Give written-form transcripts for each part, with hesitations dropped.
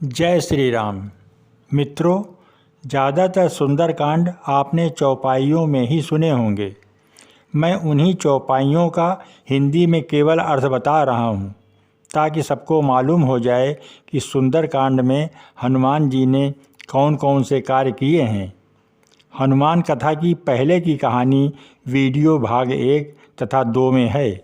जय श्री राम। मित्रों, ज़्यादातर सुंदरकांड आपने चौपाइयों में ही सुने होंगे। मैं उन्हीं चौपाइयों का हिंदी में केवल अर्थ बता रहा हूँ ताकि सबको मालूम हो जाए कि सुंदरकांड में हनुमान जी ने कौन कौन से कार्य किए हैं। हनुमान कथा की पहले की कहानी वीडियो भाग 1 तथा 2 में है।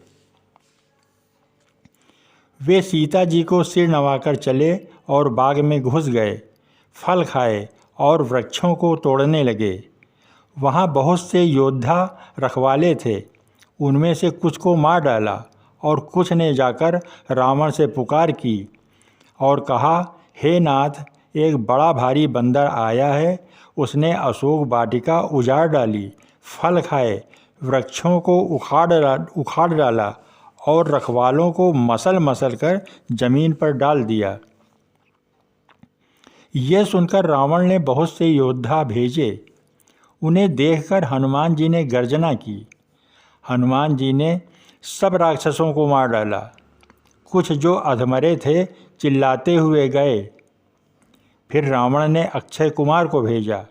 वे सीता जी को सिर नवाकर चले और बाग में घुस गए, फल खाए और वृक्षों को तोड़ने लगे। वहाँ बहुत से योद्धा रखवाले थे। उनमें से कुछ को मार डाला और कुछ ने जाकर रावण से पुकार की और कहा, हे नाथ, एक बड़ा भारी बंदर आया है। उसने अशोक वाटिका उजाड़ डाली, फल खाए, वृक्षों को उखाड़ डाला और रखवालों को मसल मसल कर जमीन पर डाल दिया। यह सुनकर रावण ने बहुत से योद्धा भेजे। उन्हें देखकर हनुमान जी ने गर्जना की। हनुमान जी ने सब राक्षसों को मार डाला। कुछ जो अधमरे थे चिल्लाते हुए गए। फिर रावण ने अक्षय कुमार को भेजा।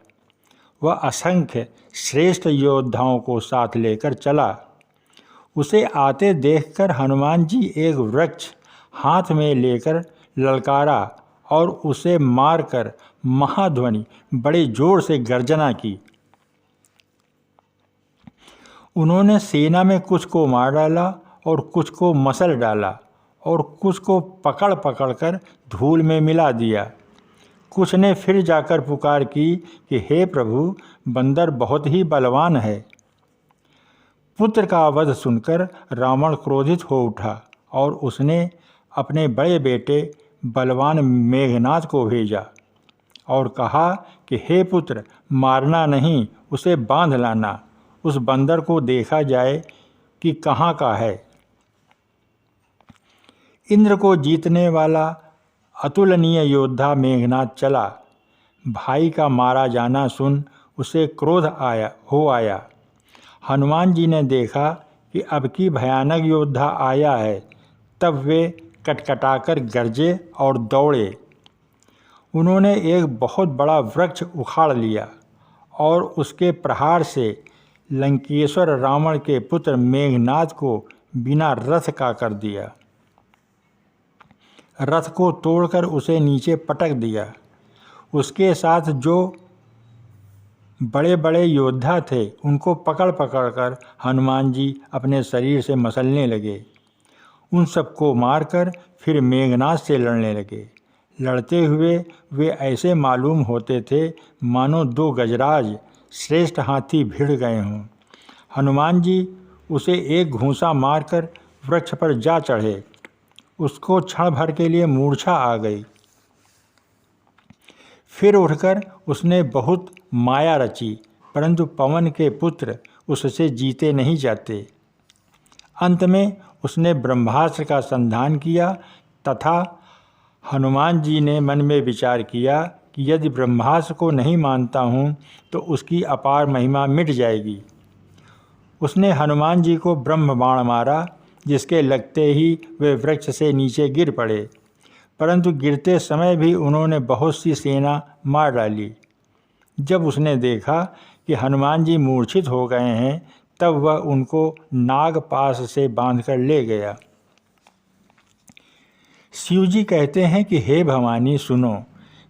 वह असंख्य श्रेष्ठ योद्धाओं को साथ लेकर चला। उसे आते देखकर हनुमान जी एक वृक्ष हाथ में लेकर ललकारा और उसे मारकर महाध्वनि बड़े जोर से गर्जना की। उन्होंने सेना में कुछ को मार डाला और कुछ को मसल डाला और कुछ को पकड़ पकड़ कर धूल में मिला दिया। कुछ ने फिर जाकर पुकार की कि हे प्रभु, बंदर बहुत ही बलवान है। पुत्र का वध सुनकर रावण क्रोधित हो उठा और उसने अपने बड़े बेटे बलवान मेघनाद को भेजा और कहा कि हे पुत्र, मारना नहीं, उसे बांध लाना। उस बंदर को देखा जाए कि कहाँ का है। इंद्र को जीतने वाला अतुलनीय योद्धा मेघनाद चला। भाई का मारा जाना सुन उसे क्रोध आया। हनुमान जी ने देखा कि अब की भयानक योद्धा आया है। तब वे कटकटाकर गरजे और दौड़े। उन्होंने एक बहुत बड़ा वृक्ष उखाड़ लिया और उसके प्रहार से लंकेश्वर रावण के पुत्र मेघनाद को बिना रथ का कर दिया। रथ को तोड़कर उसे नीचे पटक दिया। उसके साथ जो बड़े बड़े योद्धा थे उनको पकड़ पकड़ कर हनुमान जी अपने शरीर से मसलने लगे। उन सबको मारकर फिर मेघनाद से लड़ने लगे। लड़ते हुए वे ऐसे मालूम होते थे मानो 2 गजराज श्रेष्ठ हाथी भिड़ गए हों। हनुमान जी उसे एक घूंसा मारकर वृक्ष पर जा चढ़े। उसको क्षण भर के लिए मूर्छा आ गई। फिर उठकर उसने बहुत माया रची, परंतु पवन के पुत्र उससे जीते नहीं जाते। अंत में उसने ब्रह्मास्त्र का संधान किया तथा हनुमान जी ने मन में विचार किया कि यदि ब्रह्मास्त्र को नहीं मानता हूँ तो उसकी अपार महिमा मिट जाएगी। उसने हनुमान जी को ब्रह्म बाण मारा, जिसके लगते ही वे वृक्ष से नीचे गिर पड़े, परंतु गिरते समय भी उन्होंने बहुत सी सेना मार डाली। जब उसने देखा कि हनुमान जी मूर्छित हो गए हैं, तब वह उनको नागपाश से बांधकर ले गया। शिव जी कहते हैं कि हे भवानी, सुनो,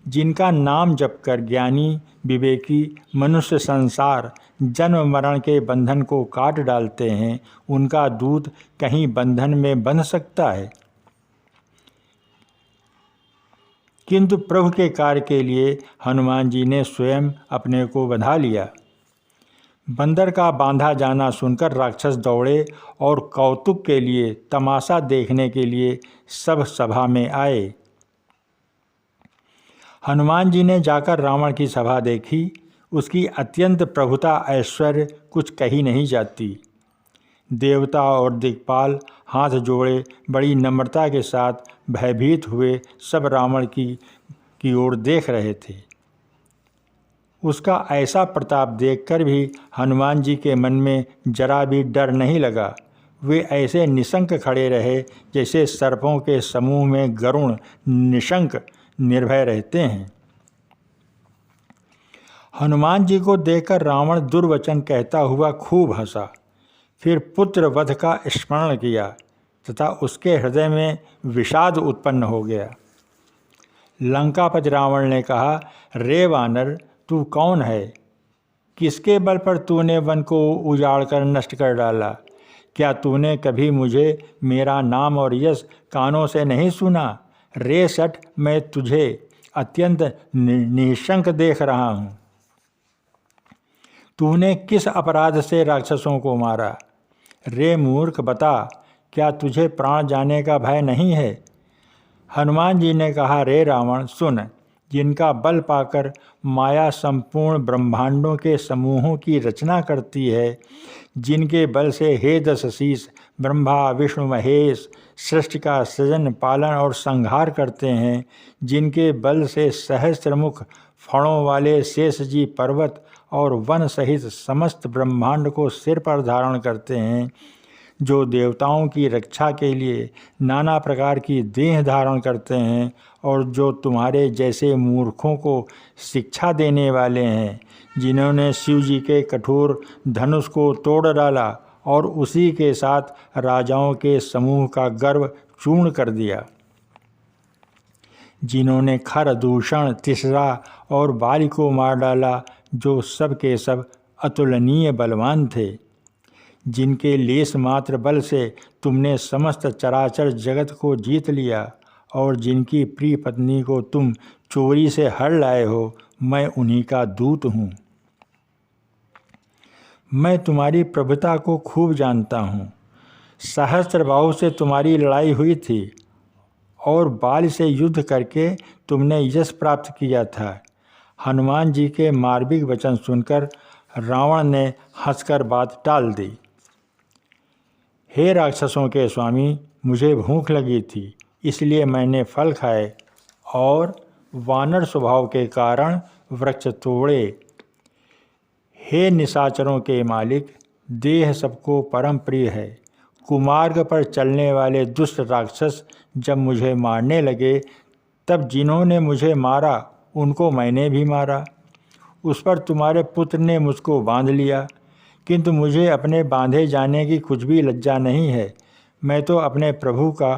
जिनका नाम जपकर ज्ञानी विवेकी मनुष्य संसार जन्म मरण के बंधन को काट डालते हैं, उनका दूत कहीं बंधन में बंध सकता है? किंतु प्रभु के कार्य के लिए हनुमान जी ने स्वयं अपने को बंधा लिया। बंदर का बांधा जाना सुनकर राक्षस दौड़े और कौतुक के लिए, तमाशा देखने के लिए सब सभा में आए। हनुमान जी ने जाकर रावण की सभा देखी। उसकी अत्यंत प्रभुता ऐश्वर्य कुछ कही नहीं जाती। देवता और दिक्पाल हाथ जोड़े बड़ी नम्रता के साथ भयभीत हुए सब रावण की ओर देख रहे थे। उसका ऐसा प्रताप देखकर भी हनुमान जी के मन में जरा भी डर नहीं लगा। वे ऐसे निशंक खड़े रहे जैसे सर्पों के समूह में गरुण निशंक निर्भय रहते हैं। हनुमान जी को देखकर रावण दुर्वचन कहता हुआ खूब हंसा, फिर पुत्र वध का स्मरण किया तथा उसके हृदय में विषाद उत्पन्न हो गया। लंकापति रावण ने कहा, रे वानर, तू कौन है? किसके बल पर तूने वन को उजाड़ कर नष्ट कर डाला? क्या तूने कभी मुझे मेरा नाम और यश कानों से नहीं सुना? रे सठ, मैं तुझे अत्यंत निशंक देख रहा हूँ। तूने किस अपराध से राक्षसों को मारा? रे मूर्ख, बता, क्या तुझे प्राण जाने का भय नहीं है? हनुमान जी ने कहा, रे रावण, सुन, जिनका बल पाकर माया संपूर्ण ब्रह्मांडों के समूहों की रचना करती है, जिनके बल से हे दशशीष ब्रह्मा विष्णु महेश सृष्टि का सृजन पालन और संहार करते हैं, जिनके बल से सहस्त्रमुख फणों वाले शेषजी पर्वत और वन सहित समस्त ब्रह्मांड को सिर पर धारण करते हैं, जो देवताओं की रक्षा के लिए नाना प्रकार की देह धारण करते हैं और जो तुम्हारे जैसे मूर्खों को शिक्षा देने वाले हैं, जिन्होंने शिव जी के कठोर धनुष को तोड़ डाला और उसी के साथ राजाओं के समूह का गर्व चूर्ण कर दिया, जिन्होंने खर, दूषण, तिसरा और बाली को मार डाला, जो सब के सब अतुलनीय बलवान थे, जिनके लेस मात्र बल से तुमने समस्त चराचर जगत को जीत लिया और जिनकी प्रिय पत्नी को तुम चोरी से हर लाए हो, मैं उन्हीं का दूत हूँ। मैं तुम्हारी प्रभुता को खूब जानता हूँ। सहस्त्रबाहु से तुम्हारी लड़ाई हुई थी और बाल से युद्ध करके तुमने यश प्राप्त किया था। हनुमान जी के मार्मिक वचन सुनकर रावण ने हंसकर बात टाल दी। हे राक्षसों के स्वामी, मुझे भूख लगी थी, इसलिए मैंने फल खाए और वानर स्वभाव के कारण वृक्ष तोड़े। हे निशाचरों के मालिक, देह सबको परम प्रिय है। कुमार्ग पर चलने वाले दुष्ट राक्षस जब मुझे मारने लगे, तब जिन्होंने मुझे मारा उनको मैंने भी मारा। उस पर तुम्हारे पुत्र ने मुझको बांध लिया, किंतु मुझे अपने बांधे जाने की कुछ भी लज्जा नहीं है। मैं तो अपने प्रभु का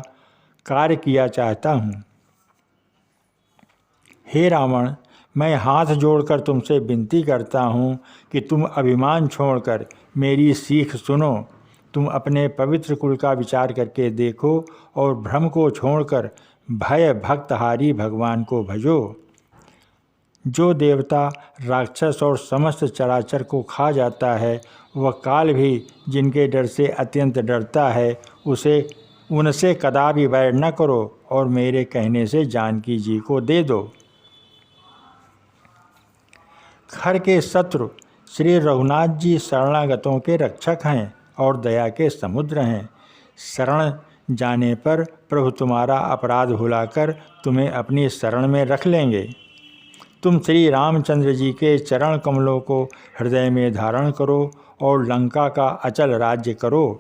कार्य किया चाहता हूँ। हे रावण, मैं हाथ जोड़कर तुमसे विनती करता हूँ कि तुम अभिमान छोड़कर मेरी सीख सुनो। तुम अपने पवित्र कुल का विचार करके देखो और भ्रम को छोड़कर भय भक्तहारी भगवान को भजो। जो देवता, राक्षस और समस्त चराचर को खा जाता है, वह काल भी जिनके डर से अत्यंत डरता है, उनसे कदापि वैर न करो और मेरे कहने से जानकी जी को दे दो। खर के शत्रु श्री रघुनाथ जी शरणागतों के रक्षक हैं और दया के समुद्र हैं। शरण जाने पर प्रभु तुम्हारा अपराध भुलाकर तुम्हें अपनी शरण में रख लेंगे। तुम श्री रामचंद्र जी के चरण कमलों को हृदय में धारण करो और लंका का अचल राज्य करो।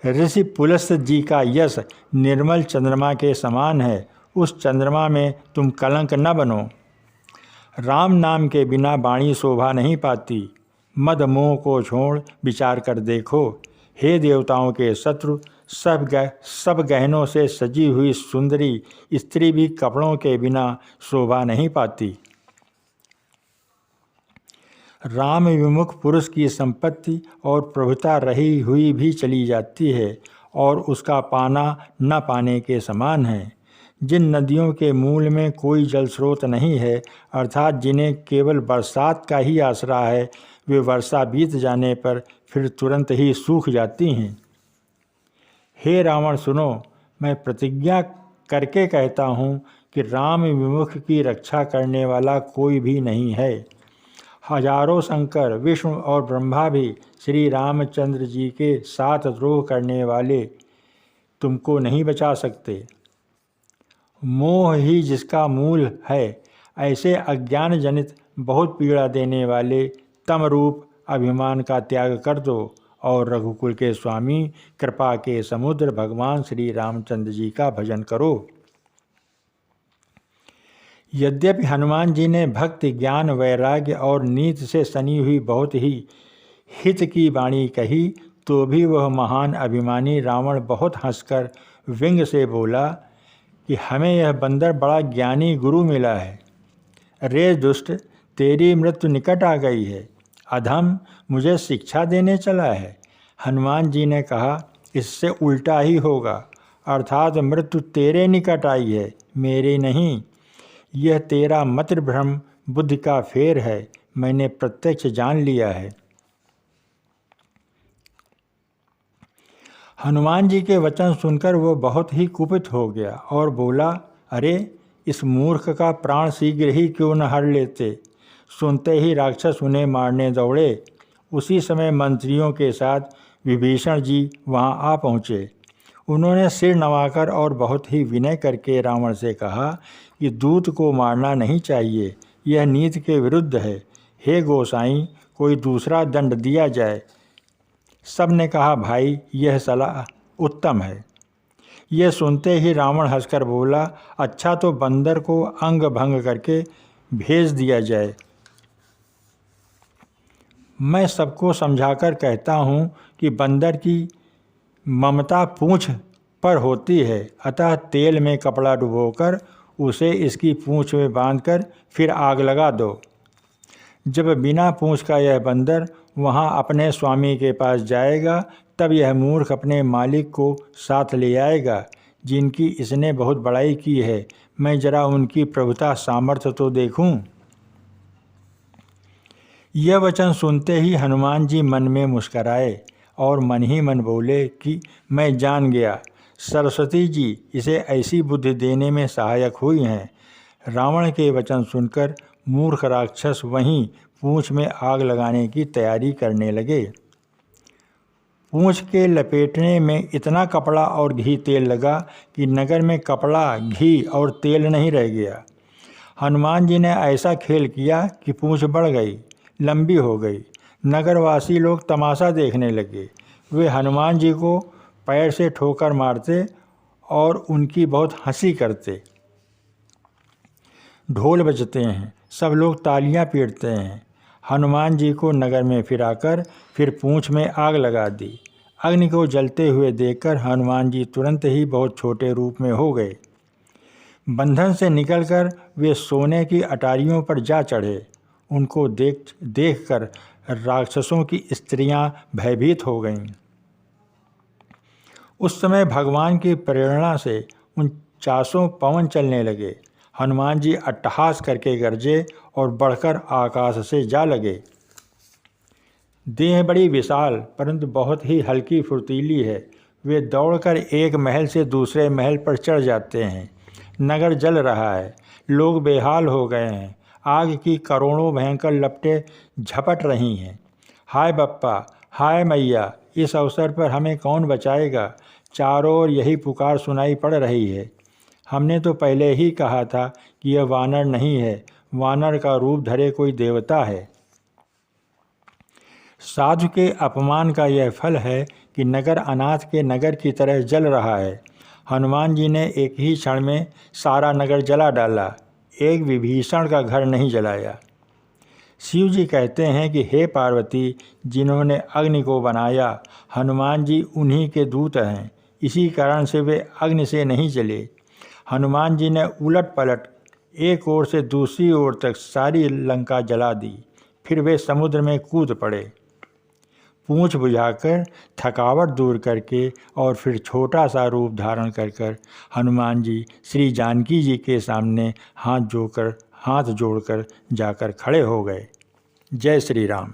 ऋषि पुलस्त्य जी का यश निर्मल चंद्रमा के समान है, उस चंद्रमा में तुम कलंक न बनो। राम नाम के बिना वाणी शोभा नहीं पाती। मद मोह को छोड़ विचार कर देखो। हे देवताओं के शत्रु, सब गहनों से सजी हुई सुंदरी स्त्री भी कपड़ों के बिना शोभा नहीं पाती। राम विमुख पुरुष की संपत्ति और प्रभुता रही हुई भी चली जाती है और उसका पाना न पाने के समान है। जिन नदियों के मूल में कोई जल स्रोत नहीं है, अर्थात जिन्हें केवल बरसात का ही आसरा है, वे वर्षा बीत जाने पर फिर तुरंत ही सूख जाती हैं। हे रावण, सुनो, मैं प्रतिज्ञा करके कहता हूँ कि राम विमुख की रक्षा करने वाला कोई भी नहीं है। हजारों शंकर, विष्णु और ब्रह्मा भी श्री रामचंद्र जी के साथ द्रोह करने वाले तुमको नहीं बचा सकते। मोह ही जिसका मूल है, ऐसे अज्ञान जनित बहुत पीड़ा देने वाले तम रूप अभिमान का त्याग कर दो और रघुकुल के स्वामी, कृपा के समुद्र भगवान श्री रामचंद्र जी का भजन करो। यद्यपि हनुमान जी ने भक्ति, ज्ञान, वैराग्य और नीति से सनी हुई बहुत ही हित की वाणी कही, तो भी वह महान अभिमानी रावण बहुत हंसकर व्यंग से बोला कि हमें यह बंदर बड़ा ज्ञानी गुरु मिला है। रे दुष्ट, तेरी मृत्यु निकट आ गई है। अधम, मुझे शिक्षा देने चला है। हनुमान जी ने कहा, इससे उल्टा ही होगा, अर्थात मृत्यु तेरे निकट आई है, मेरे नहीं। यह तेरा मत भ्रम बुद्धि का फेर है, मैंने प्रत्यक्ष जान लिया है। हनुमान जी के वचन सुनकर वह बहुत ही कुपित हो गया और बोला, अरे इस मूर्ख का प्राण शीघ्र ही क्यों न हर लेते। सुनते ही राक्षस उन्हें मारने दौड़े। उसी समय मंत्रियों के साथ विभीषण जी वहां आ पहुँचे। उन्होंने सिर नवाकर और बहुत ही विनय करके रावण से कहा कि दूत को मारना नहीं चाहिए, यह नीति के विरुद्ध है। हे गोसाईं, कोई दूसरा दंड दिया जाए। सब ने कहा, भाई यह सलाह उत्तम है। यह सुनते ही रावण हंसकर बोला, अच्छा तो बंदर को अंग भंग करके भेज दिया जाए। मैं सबको समझाकर कहता हूँ कि बंदर की ममता पूँछ पर होती है, अतः तेल में कपड़ा डुबोकर उसे इसकी पूँछ में बांधकर फिर आग लगा दो। जब बिना पूँछ का यह बंदर वहाँ अपने स्वामी के पास जाएगा, तब यह मूर्ख अपने मालिक को साथ ले आएगा, जिनकी इसने बहुत बड़ाई की है। मैं जरा उनकी प्रभुता सामर्थ्य तो देखूं। यह वचन सुनते ही हनुमान जी मन में मुस्कराए और मन ही मन बोले कि मैं जान गया, सरस्वती जी इसे ऐसी बुद्धि देने में सहायक हुई हैं। रावण के वचन सुनकर मूर्ख राक्षस वहीं पूँछ में आग लगाने की तैयारी करने लगे। पूँछ के लपेटने में इतना कपड़ा और घी तेल लगा कि नगर में कपड़ा, घी और तेल नहीं रह गया। हनुमान जी ने ऐसा खेल किया कि पूँछ बढ़ गई, लंबी हो गई। नगरवासी लोग तमाशा देखने लगे। वे हनुमान जी को पैर से ठोकर मारते और उनकी बहुत हंसी करते। ढोल बजते हैं, सब लोग तालियां पीटते हैं। हनुमान जी को नगर में फिराकर फिर पूँछ में आग लगा दी। अग्नि को जलते हुए देखकर हनुमान जी तुरंत ही बहुत छोटे रूप में हो गए। बंधन से निकलकर वे सोने की अटारियों पर जा चढ़े। उनको देखकर राक्षसों की स्त्रियां भयभीत हो गईं। उस समय भगवान की प्रेरणा से 49 पवन चलने लगे। हनुमान जी अट्टहास करके गरजे और बढ़कर आकाश से जा लगे। देह बड़ी विशाल परंतु बहुत ही हल्की फुर्तीली है। वे दौड़कर एक महल से दूसरे महल पर चढ़ जाते हैं। नगर जल रहा है, लोग बेहाल हो गए हैं। आग की करोड़ों भयंकर लपटें झपट रही हैं। हाय बप्पा, हाय मैया, इस अवसर पर हमें कौन बचाएगा। चारों ओर यही पुकार सुनाई पड़ रही है। हमने तो पहले ही कहा था कि यह वानर नहीं है, वानर का रूप धरे कोई देवता है। साधु के अपमान का यह फल है कि नगर अनाथ के नगर की तरह जल रहा है। हनुमान जी ने एक ही क्षण में सारा नगर जला डाला, एक विभीषण का घर नहीं जलाया। शिव जी कहते हैं कि हे पार्वती, जिन्होंने अग्नि को बनाया, हनुमान जी उन्हीं के दूत हैं। इसी कारण से वे अग्नि से नहीं जले। हनुमान जी ने उलट पलट एक ओर से दूसरी ओर तक सारी लंका जला दी। फिर वे समुद्र में कूद पड़े। पूँछ बुझाकर, थकावट दूर करके और फिर छोटा सा रूप धारण कर हनुमान जी श्री जानकी जी के सामने हाथ जोड़कर जाकर खड़े हो गए। जय श्री राम।